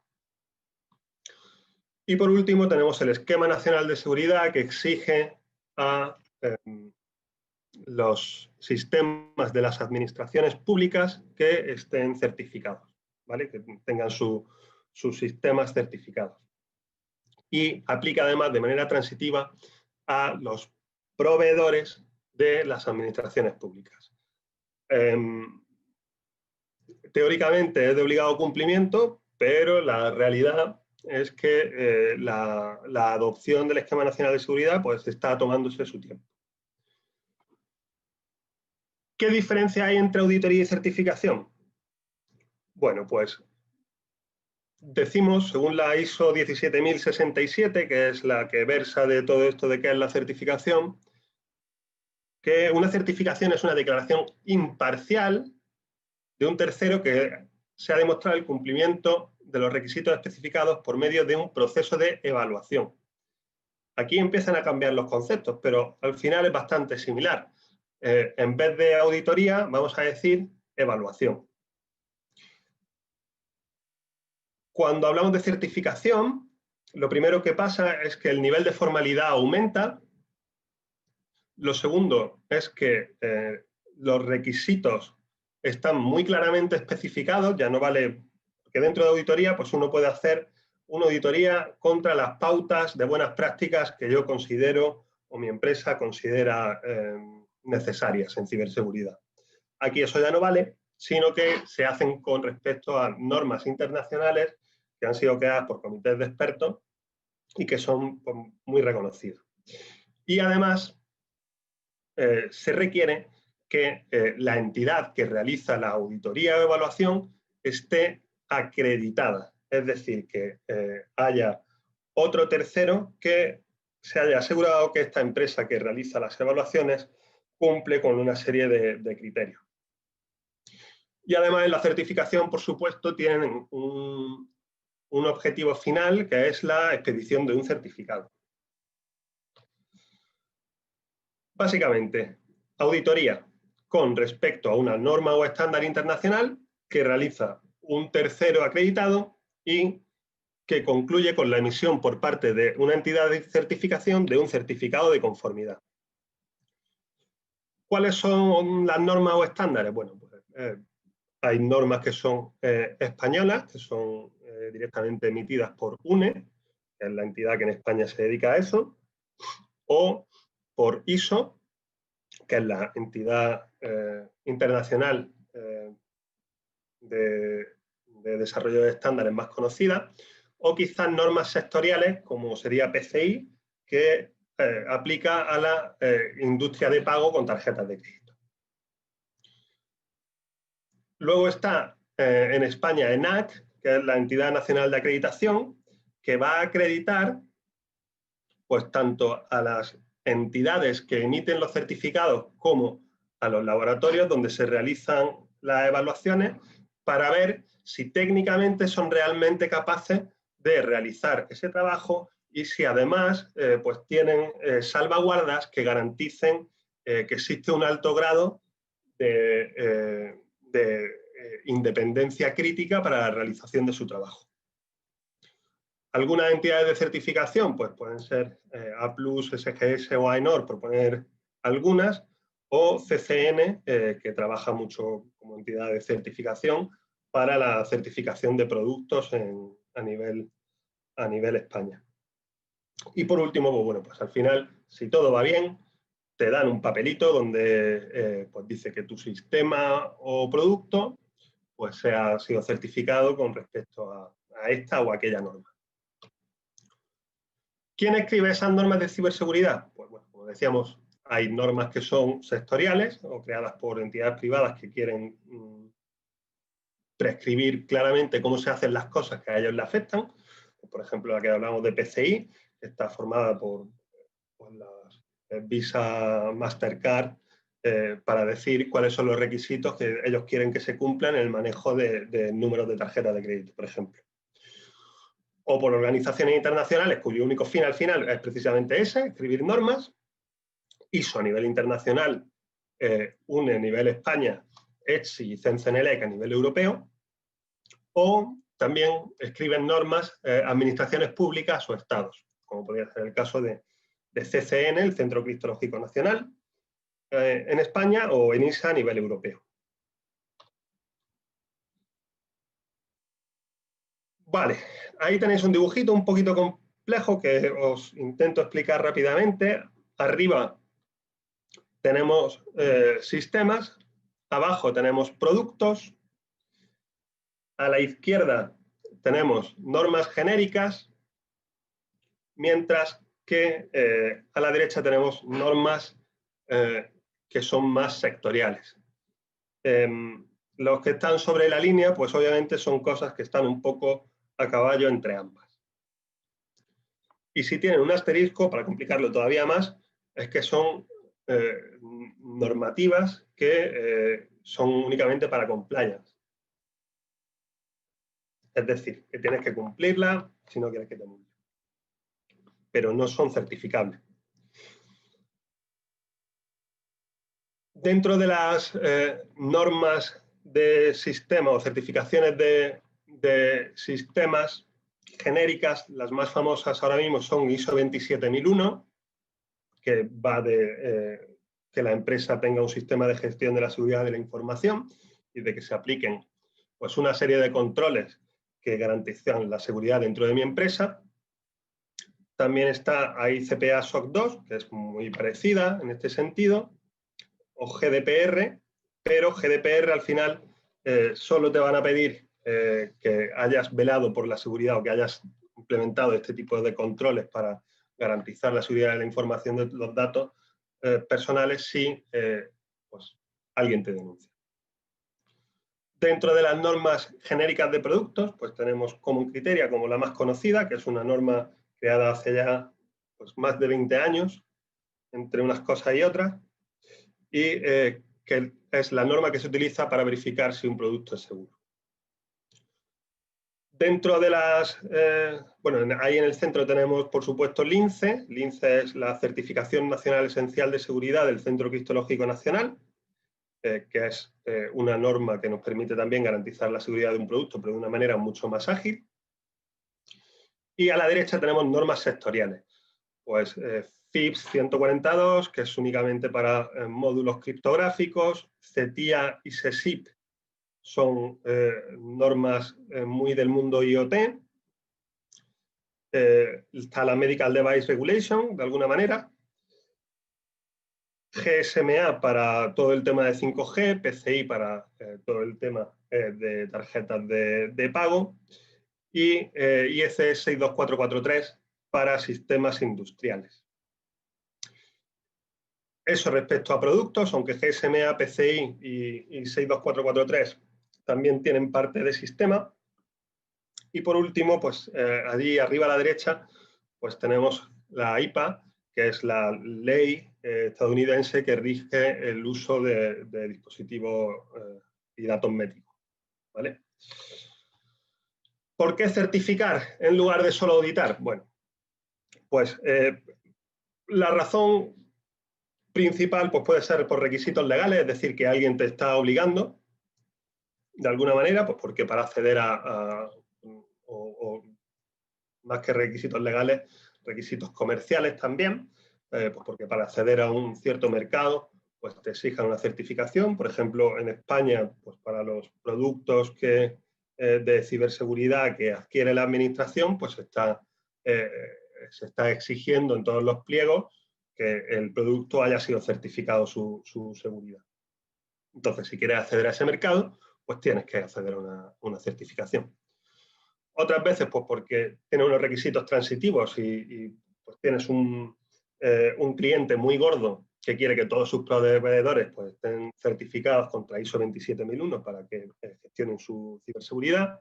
Y por último tenemos el Esquema Nacional de Seguridad, que exige a los sistemas de las administraciones públicas que estén certificados, ¿vale? Que tengan sus sistemas certificados. Y aplica además de manera transitiva a los proveedores de las administraciones públicas. Teóricamente es de obligado cumplimiento, pero la realidad es que la adopción del Esquema Nacional de Seguridad pues, está tomándose su tiempo. ¿Qué diferencia hay entre auditoría y certificación? Bueno, pues decimos, según la ISO 17067, que es la que versa de todo esto de qué es la certificación, que una certificación es una declaración imparcial de un tercero que se ha demostrado el cumplimiento de los requisitos especificados por medio de un proceso de evaluación. Aquí empiezan a cambiar los conceptos, pero al final es bastante similar. En vez de auditoría, vamos a decir evaluación. Cuando hablamos de certificación, lo primero que pasa es que el nivel de formalidad aumenta. Lo segundo es que los requisitos están muy claramente especificados, ya no vale que dentro de auditoría pues uno puede hacer una auditoría contra las pautas de buenas prácticas que yo considero o mi empresa considera necesarias en ciberseguridad. Aquí eso ya no vale, sino que se hacen con respecto a normas internacionales que han sido creadas por comités de expertos y que son pues, muy reconocidos. Y además se requiere que la entidad que realiza la auditoría o evaluación esté acreditada, es decir, que haya otro tercero que se haya asegurado que esta empresa que realiza las evaluaciones cumple con una serie de criterios. Y además en la certificación, por supuesto, tienen un objetivo final, que es la expedición de un certificado. Básicamente, auditoría con respecto a una norma o estándar internacional que realiza un tercero acreditado y que concluye con la emisión por parte de una entidad de certificación de un certificado de conformidad. ¿Cuáles son las normas o estándares? Bueno, pues, hay normas que son españolas, que son directamente emitidas por UNE, que es la entidad que en España se dedica a eso, o por ISO, que es la entidad internacional de desarrollo de estándares más conocida, o quizás normas sectoriales, como sería PCI, que aplica a la industria de pago con tarjetas de crédito. Luego está en España ENAC, que es la Entidad Nacional de Acreditación, que va a acreditar pues tanto a las entidades que emiten los certificados como a los laboratorios donde se realizan las evaluaciones para ver si técnicamente son realmente capaces de realizar ese trabajo y si además pues tienen salvaguardas que garanticen que existe un alto grado de independencia crítica para la realización de su trabajo. Algunas entidades de certificación pues pueden ser A+, SGS o AENOR, por poner algunas, o CCN, que trabaja mucho como entidad de certificación para la certificación de productos a nivel España. Y por último, pues bueno, pues al final, si todo va bien, te dan un papelito donde pues dice que tu sistema o producto pues ha sido certificado con respecto a esta o aquella norma. ¿Quién escribe esas normas de ciberseguridad? Pues bueno, como decíamos, hay normas que son sectoriales o creadas por entidades privadas que quieren prescribir claramente cómo se hacen las cosas que a ellos les afectan. Por ejemplo, la que hablamos de PCI, que está formada por las Visa, Mastercard, para decir cuáles son los requisitos que ellos quieren que se cumplan en el manejo de números de tarjetas de crédito, por ejemplo. O por organizaciones internacionales cuyo único fin al final es precisamente ese, escribir normas. ISO a nivel internacional, UNE a nivel España, ETSI y CENCENELEC a nivel europeo. O también escriben normas administraciones públicas o estados, como podría ser el caso de CCN, el Centro Criptológico Nacional, en España, o ENISA a nivel europeo. Vale, ahí tenéis un dibujito un poquito complejo que os intento explicar rápidamente. Arriba tenemos sistemas, abajo tenemos productos, a la izquierda tenemos normas genéricas, mientras que a la derecha tenemos normas que son más sectoriales. Los que están sobre la línea, pues obviamente son cosas que están un poco a caballo entre ambas. Y si tienen un asterisco, para complicarlo todavía más, es que son normativas que son únicamente para compliance. Es decir, que tienes que cumplirla si no quieres que te multen. Pero no son certificables. Dentro de las normas de sistema o certificaciones de sistemas genéricas, las más famosas ahora mismo son ISO 27001, que va de que la empresa tenga un sistema de gestión de la seguridad de la información y de que se apliquen pues, una serie de controles que garantizan la seguridad dentro de mi empresa. También está ICPA SOC 2, que es muy parecida en este sentido, o GDPR, pero GDPR al final solo te van a pedir que hayas velado por la seguridad o que hayas implementado este tipo de controles para garantizar la seguridad de la información de los datos personales si pues, alguien te denuncia. Dentro de las normas genéricas de productos, pues tenemos Common Criteria como la más conocida, que es una norma creada hace ya pues, más de 20 años, entre unas cosas y otras, y que es la norma que se utiliza para verificar si un producto es seguro. Dentro de las, bueno, ahí en el centro tenemos, por supuesto, LINCE. LINCE es la Certificación Nacional Esencial de Seguridad del Centro Criptológico Nacional, que es una norma que nos permite también garantizar la seguridad de un producto, pero de una manera mucho más ágil. Y a la derecha tenemos normas sectoriales. Pues FIPS 142, que es únicamente para módulos criptográficos, CETIA y SESIP son normas muy del mundo IoT. Está la Medical Device Regulation, de alguna manera. GSMA para todo el tema de 5G, PCI para todo el tema de tarjetas de pago y IEC 62443 para sistemas industriales. Eso respecto a productos, aunque GSMA, PCI y 62443 también tienen parte de sistema. Y por último, pues allí arriba a la derecha, pues tenemos la IPA, que es la ley estadounidense que rige el uso de dispositivos y datos médicos, ¿vale? ¿Por qué certificar en lugar de solo auditar? Bueno, pues la razón principal pues, puede ser por requisitos legales, es decir, que alguien te está obligando de alguna manera, pues porque para acceder o más que requisitos legales, requisitos comerciales también, pues porque para acceder a un cierto mercado pues te exijan una certificación. Por ejemplo, en España, pues para los productos de ciberseguridad que adquiere la administración, pues se está exigiendo en todos los pliegos que el producto haya sido certificado su seguridad. Entonces, si quieres acceder a ese mercado, pues tienes que acceder a una certificación. Otras veces, pues porque tiene unos requisitos transitivos y pues tienes un cliente muy gordo que quiere que todos sus proveedores pues, estén certificados contra ISO 27001 para que gestionen su ciberseguridad,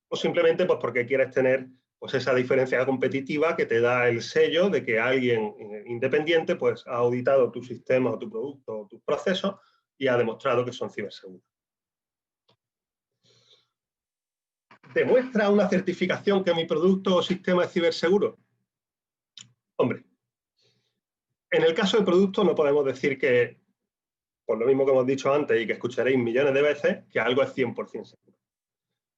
o simplemente pues, porque quieres tener pues, esa diferencia competitiva que te da el sello de que alguien independiente pues, ha auditado tu sistema o tu producto o tus procesos y ha demostrado que son ciberseguros. ¿Demuestra una certificación que mi producto o sistema es ciberseguro? Hombre, en el caso del producto no podemos decir que, por lo mismo que hemos dicho antes y que escucharéis millones de veces, que algo es 100% seguro.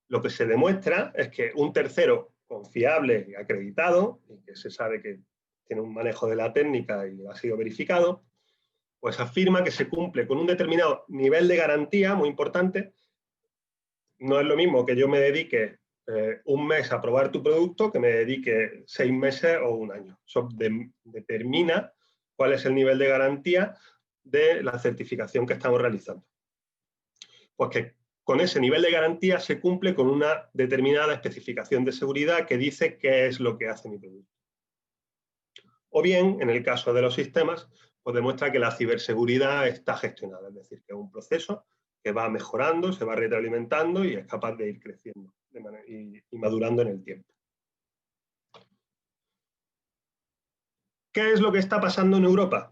Lo que se demuestra es que un tercero confiable y acreditado, y que se sabe que tiene un manejo de la técnica y ha sido verificado, pues afirma que se cumple con un determinado nivel de garantía, muy importante. No es lo mismo que yo me dedique un mes a probar tu producto que me dedique 6 meses o un año. Eso determina cuál es el nivel de garantía de la certificación que estamos realizando. Pues que con ese nivel de garantía se cumple con una determinada especificación de seguridad que dice qué es lo que hace mi producto. O bien, en el caso de los sistemas, pues demuestra que la ciberseguridad está gestionada, es decir, que es un proceso que va mejorando, se va retroalimentando y es capaz de ir creciendo y madurando en el tiempo. ¿Qué es lo que está pasando en Europa?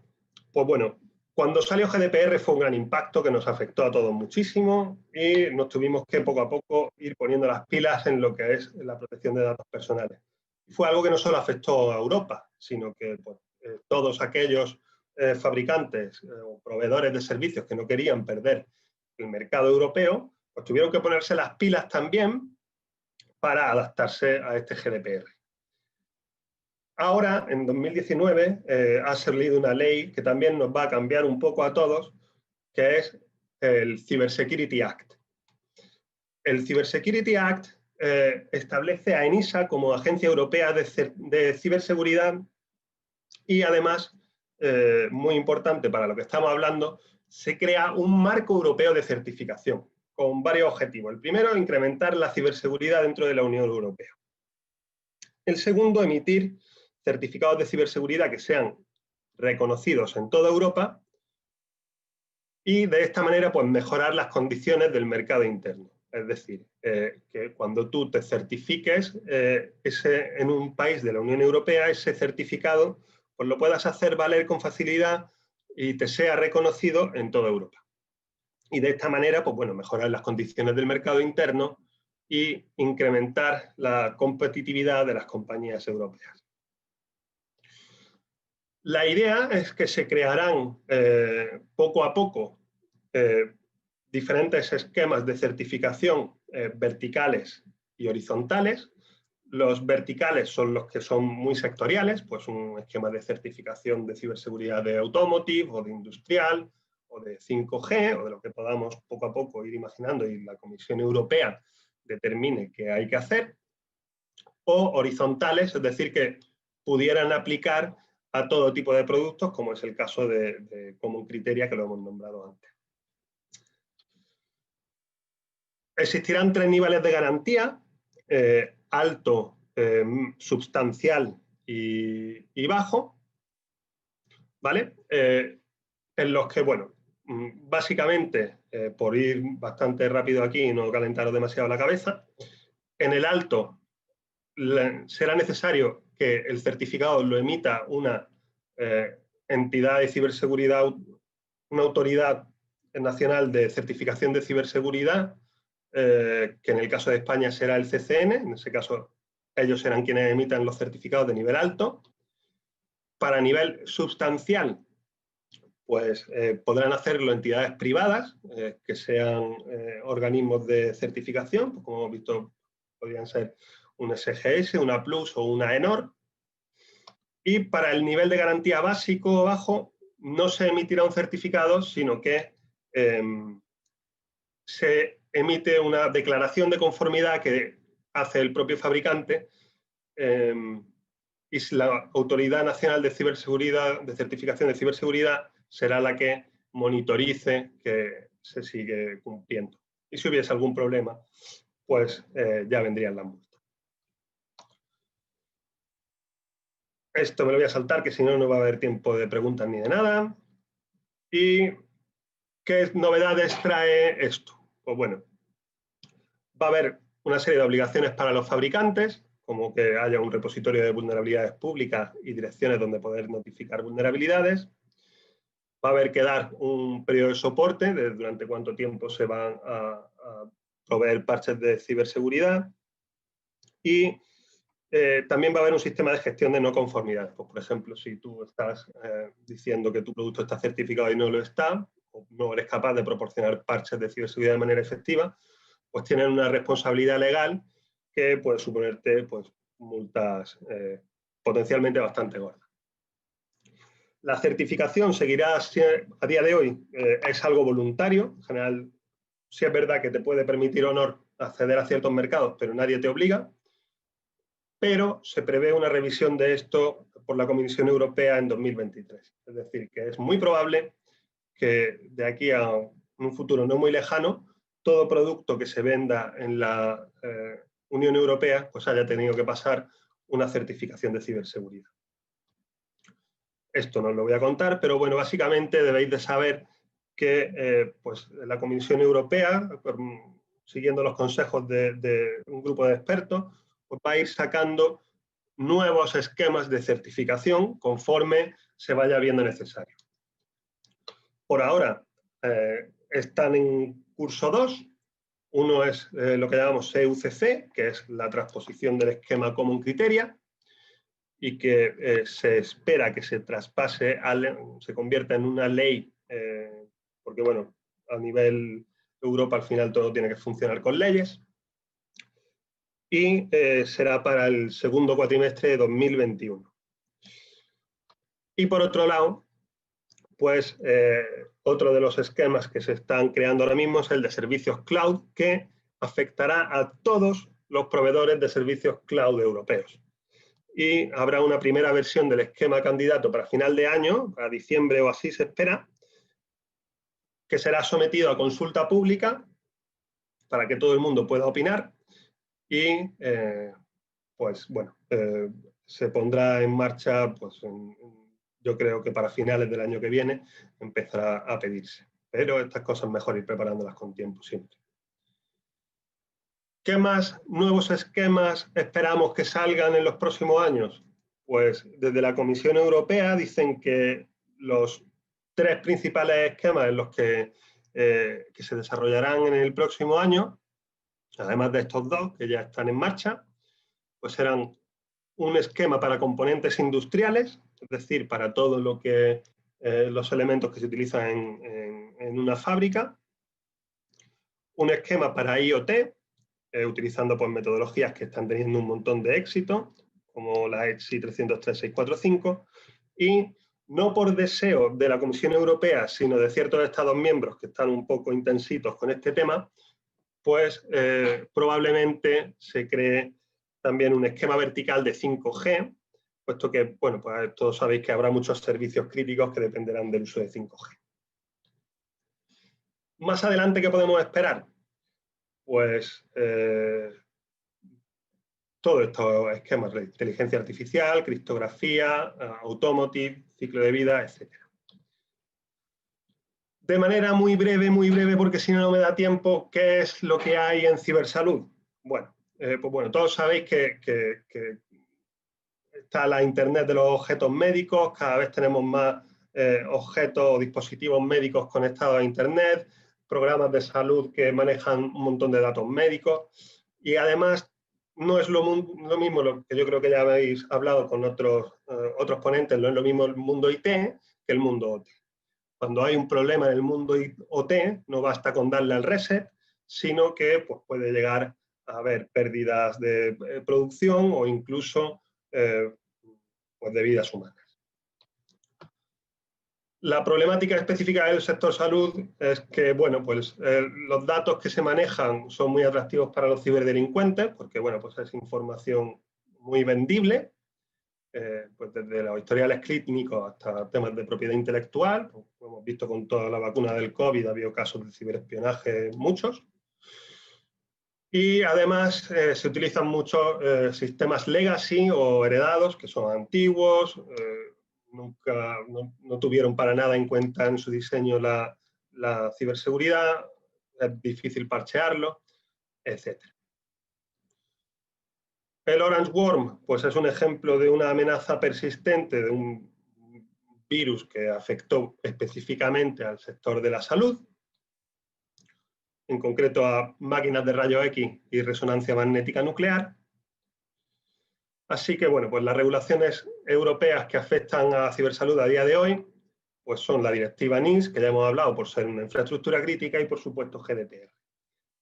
Pues bueno, cuando salió GDPR fue un gran impacto que nos afectó a todos muchísimo y nos tuvimos que poco a poco ir poniendo las pilas en lo que es la protección de datos personales. Fue algo que no solo afectó a Europa, sino que pues, todos aquellos fabricantes o proveedores de servicios que no querían perder el mercado europeo, pues tuvieron que ponerse las pilas también para adaptarse a este GDPR. Ahora, en 2019, ha salido una ley que también nos va a cambiar un poco a todos, que es el Cybersecurity Act. El Cybersecurity Act establece a ENISA como agencia europea de ciberseguridad y además, muy importante para lo que estamos hablando, se crea un marco europeo de certificación con varios objetivos. El primero, incrementar la ciberseguridad dentro de la Unión Europea. El segundo, emitir certificados de ciberseguridad que sean reconocidos en toda Europa y de esta manera pues mejorar las condiciones del mercado interno. Es decir, que cuando tú te certifiques en un país de la Unión Europea, ese certificado pues lo puedas hacer valer con facilidad y te sea reconocido en toda Europa. Y de esta manera, pues bueno, mejorar las condiciones del mercado interno y incrementar la competitividad de las compañías europeas. La idea es que se crearán poco a poco diferentes esquemas de certificación verticales y horizontales. Los verticales son los que son muy sectoriales, pues un esquema de certificación de ciberseguridad de automotive o de industrial o de 5G o de lo que podamos poco a poco ir imaginando y la Comisión Europea determine qué hay que hacer. O horizontales, es decir, que pudieran aplicar a todo tipo de productos, como es el caso de Common Criteria, que lo hemos nombrado antes. Existirán 3 niveles de garantía, alto, substancial y bajo, ¿vale? En los que, bueno, básicamente, por ir bastante rápido aquí y no calentaros demasiado la cabeza, en el alto será necesario que el certificado lo emita una entidad de ciberseguridad, una autoridad nacional de certificación de ciberseguridad, que en el caso de España será el CCN, en ese caso ellos serán quienes emitan los certificados de nivel alto. Para nivel substancial, pues podrán hacerlo entidades privadas, que sean organismos de certificación, pues, como hemos visto, podrían ser un SGS, una Plus o una ENOR. Y para el nivel de garantía básico o bajo, no se emitirá un certificado, sino que se emite una declaración de conformidad que hace el propio fabricante y la Autoridad Nacional de Ciberseguridad, de Certificación de Ciberseguridad, será la que monitorice que se sigue cumpliendo. Y si hubiese algún problema, pues ya vendrían las multas. Esto me lo voy a saltar, que si no, no va a haber tiempo de preguntas ni de nada. ¿Y qué novedades trae esto? Pues bueno, va a haber una serie de obligaciones para los fabricantes, como que haya un repositorio de vulnerabilidades públicas y direcciones donde poder notificar vulnerabilidades. Va a haber que dar un periodo de soporte de durante cuánto tiempo se van a proveer parches de ciberseguridad. Y también va a haber un sistema de gestión de no conformidad. Pues, por ejemplo, si tú estás diciendo que tu producto está certificado y no lo está, o no eres capaz de proporcionar parches de ciberseguridad de manera efectiva, pues tienen una responsabilidad legal que puede suponerte pues, multas potencialmente bastante gordas. La certificación seguirá, a día de hoy, es algo voluntario. En general, sí es verdad que te puede permitir honor acceder a ciertos mercados, pero nadie te obliga. Pero se prevé una revisión de esto por la Comisión Europea en 2023. Es decir, que es muy probable que de aquí a un futuro no muy lejano, todo producto que se venda en la Unión Europea pues haya tenido que pasar una certificación de ciberseguridad. Esto no os lo voy a contar, pero bueno, básicamente debéis de saber que pues la Comisión Europea, siguiendo los consejos de un grupo de expertos, pues va a ir sacando nuevos esquemas de certificación conforme se vaya viendo necesario. Por ahora están en curso 2. Uno es lo que llamamos CUCC, que es la transposición del esquema Common Criteria, y que se espera que se traspase, se convierta en una ley, porque bueno, a nivel Europa al final todo tiene que funcionar con leyes, y será para el segundo cuatrimestre de 2021. Y por otro lado, pues otro de los esquemas que se están creando ahora mismo es el de servicios cloud, que afectará a todos los proveedores de servicios cloud europeos. Y habrá una primera versión del esquema candidato para final de año, para diciembre o así se espera, que será sometido a consulta pública para que todo el mundo pueda opinar y, pues bueno, se pondrá en marcha, pues yo creo que para finales del año que viene empezará a pedirse. Pero estas cosas mejor ir preparándolas con tiempo siempre. ¿Qué más nuevos esquemas esperamos que salgan en los próximos años? Pues desde la Comisión Europea dicen que los 3 principales esquemas en los que se desarrollarán en el próximo año, además de estos 2 que ya están en marcha, pues serán un esquema para componentes industriales, es decir, para todo lo que los elementos que se utilizan en una fábrica, un esquema para IoT, utilizando pues, metodologías que están teniendo un montón de éxito, como la ETSI 303.645, y no por deseo de la Comisión Europea, sino de ciertos Estados miembros que están un poco intensitos con este tema, pues probablemente se cree también un esquema vertical de 5G, puesto que, bueno, pues todos sabéis que habrá muchos servicios críticos que dependerán del uso de 5G. Más adelante, ¿qué podemos esperar? Pues todos estos esquemas de inteligencia artificial, criptografía, automotive, ciclo de vida, etc. De manera muy breve, porque si no, no me da tiempo, ¿qué es lo que hay en cibersalud? Bueno, pues bueno, todos sabéis que está la Internet de los objetos médicos, cada vez tenemos más objetos o dispositivos médicos conectados a Internet, programas de salud que manejan un montón de datos médicos y además no es lo mismo, lo que yo creo que ya habéis hablado con otros ponentes, no es lo mismo el mundo IT que el mundo OT. Cuando hay un problema en el mundo OT, no basta con darle al reset, sino que pues, puede llegar a haber pérdidas de producción o incluso pues de vidas humanas. La problemática específica del sector salud es que, bueno, pues los datos que se manejan son muy atractivos para los ciberdelincuentes, porque, bueno, pues es información muy vendible, pues desde los historiales clínicos hasta temas de propiedad intelectual, pues, hemos visto con toda la vacuna del COVID, ha habido casos de ciberespionaje, muchos. Y además se utilizan muchos sistemas legacy o heredados, que son antiguos, nunca no tuvieron para nada en cuenta en su diseño la ciberseguridad, es difícil parchearlo, etc. El Orange Worm, pues es un ejemplo de una amenaza persistente de un virus que afectó específicamente al sector de la salud, en concreto a máquinas de rayos X y resonancia magnética nuclear. Así que, bueno, pues las regulaciones europeas que afectan a la cibersalud a día de hoy, pues son la directiva NIS, que ya hemos hablado por ser una infraestructura crítica, y por supuesto GDPR.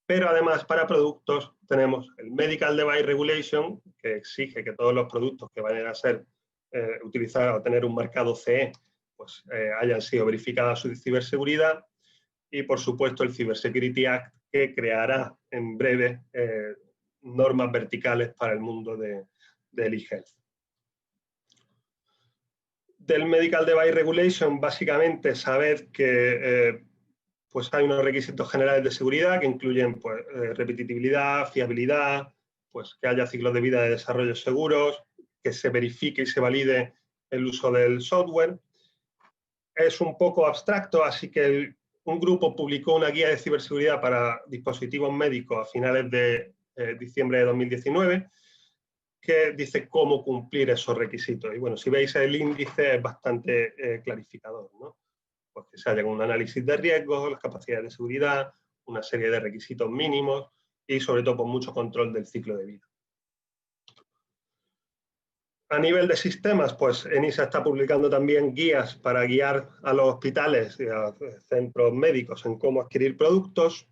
Pero además para productos tenemos el Medical Device Regulation, que exige que todos los productos que vayan a ser utilizados o tener un marcado CE, pues hayan sido verificadas su ciberseguridad, y por supuesto el Cybersecurity Act, que creará en breve normas verticales para el mundo del e-health. Del Medical Device Regulation, básicamente, sabed que pues hay unos requisitos generales de seguridad que incluyen pues, repetitividad, fiabilidad, pues que haya ciclos de vida de desarrollo seguros, que se verifique y se valide el uso del software. Es un poco abstracto, así que un grupo publicó una guía de ciberseguridad para dispositivos médicos a finales de diciembre de 2019, que dice cómo cumplir esos requisitos. Y bueno, si veis el índice es bastante clarificador, ¿no? Pues que se haya un análisis de riesgos, las capacidades de seguridad, una serie de requisitos mínimos y sobre todo con mucho control del ciclo de vida. A nivel de sistemas, pues ENISA está publicando también guías para guiar a los hospitales y a centros médicos en cómo adquirir productos.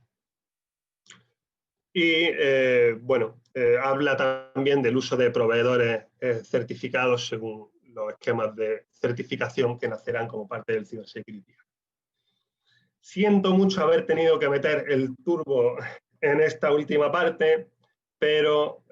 Y bueno, habla también del uso de proveedores certificados según los esquemas de certificación que nacerán como parte del Cybersecurity. Siento mucho haber tenido que meter el turbo en esta última parte, pero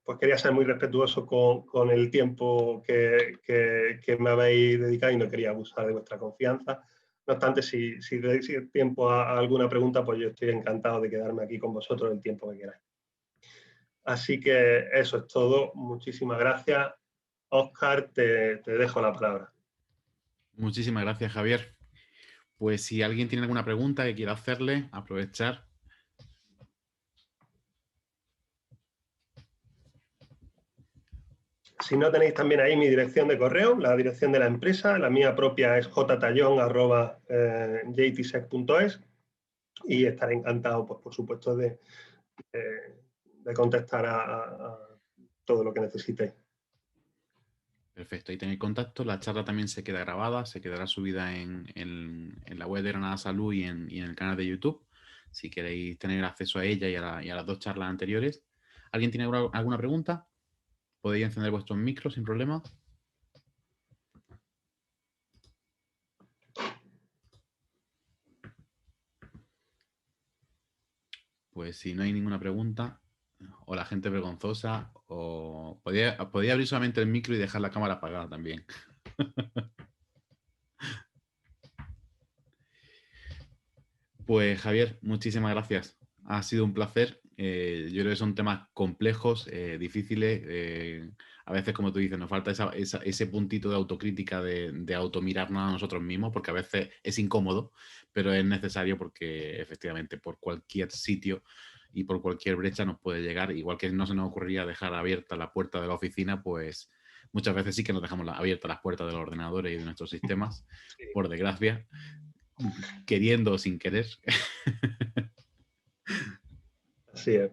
pues quería ser muy respetuoso con el tiempo que me habéis dedicado y no quería abusar de vuestra confianza. No obstante, si tenéis tiempo a alguna pregunta, pues yo estoy encantado de quedarme aquí con vosotros el tiempo que queráis. Así que eso es todo. Muchísimas gracias Óscar, te dejo la palabra. Muchísimas gracias, Javier. Pues si alguien tiene alguna pregunta que quiera hacerle, aprovechar. Si no, tenéis también ahí mi dirección de correo, la dirección de la empresa. La mía propia es jtallon@jtsec.es y estaré encantado, pues, por supuesto, de contestar a todo lo que necesitéis. Perfecto, ahí tenéis contacto. La charla también se queda grabada, se quedará subida en la web de Granada Salud y en el canal de YouTube, si queréis tener acceso a ella y a las 2 charlas anteriores. ¿Alguien tiene alguna pregunta? Podéis encender vuestros micros sin problema. Pues si no hay ninguna pregunta, o la gente vergonzosa, o podía abrir solamente el micro y dejar la cámara apagada también. Pues Javier, muchísimas gracias. Ha sido un placer. Yo creo que son temas complejos, difíciles. A veces, como tú dices, nos falta ese puntito de autocrítica, de automirarnos a nosotros mismos, porque a veces es incómodo, pero es necesario porque efectivamente por cualquier sitio y por cualquier brecha nos puede llegar. Igual que no se nos ocurriría dejar abierta la puerta de la oficina, pues muchas veces sí que nos dejamos abiertas las puertas de los ordenadores y de nuestros sistemas, Sí. por desgracia, queriendo o sin querer. Así es.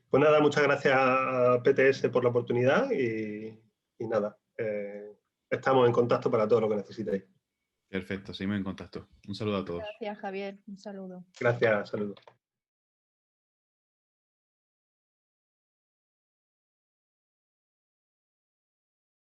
Pues nada, muchas gracias a PTS por la oportunidad y nada, estamos en contacto para todo lo que necesitéis. Perfecto, seguimos en contacto. Un saludo a todos. Gracias, Javier. Un saludo. Gracias, saludos.